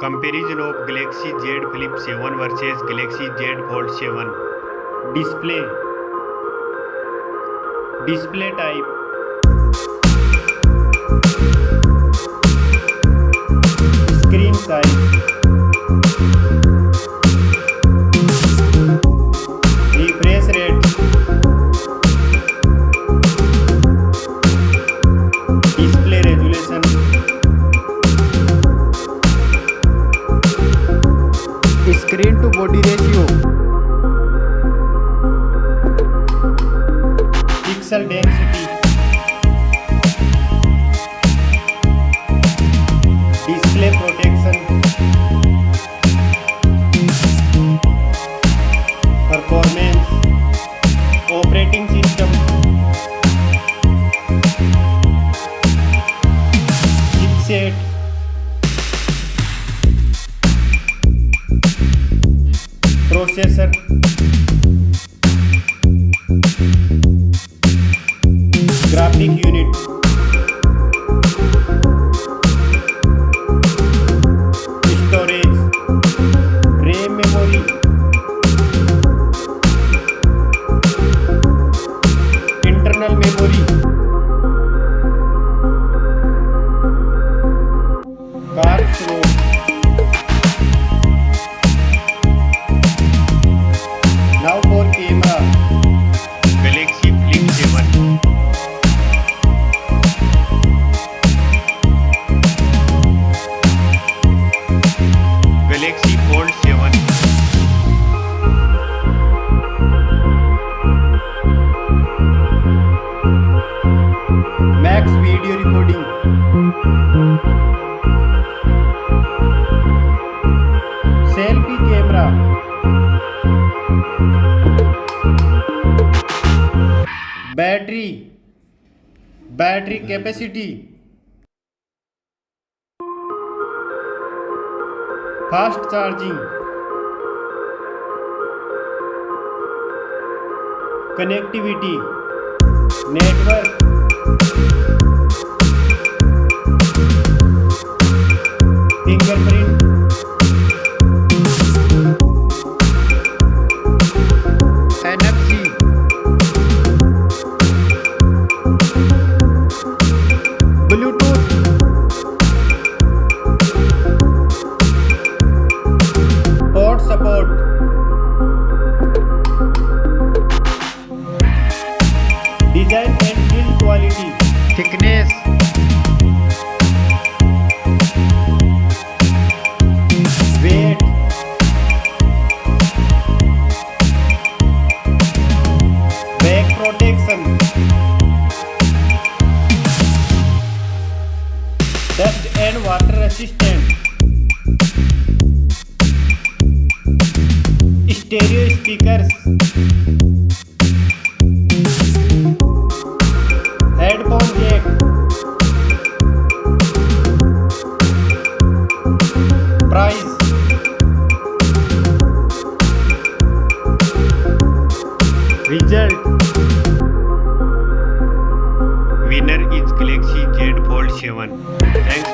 Comparison of Galaxy Z Flip 7 versus Galaxy Z Fold 7. Display type. Screen size. Refresh rate. Display resolution. Screen to body ratio. Pixel density. Display protection. Performance. Operating system. Chipset. Processor. Graphic unit. Storage. RAM memory. Internal memory. Card slot. Now for camera. Galaxy Flip 7. Galaxy Fold 7. Max video recording. Selfie camera. Battery capacity. Fast charging. Connectivity. Network. Fingerprint. NFC. Bluetooth. Port support. Design and build quality. Thickness. Weight. Back protection. Dust and water resistant. Stereo speakers. Headphone jack. Price. Result. Winner is Galaxy Z Fold 7. Thanks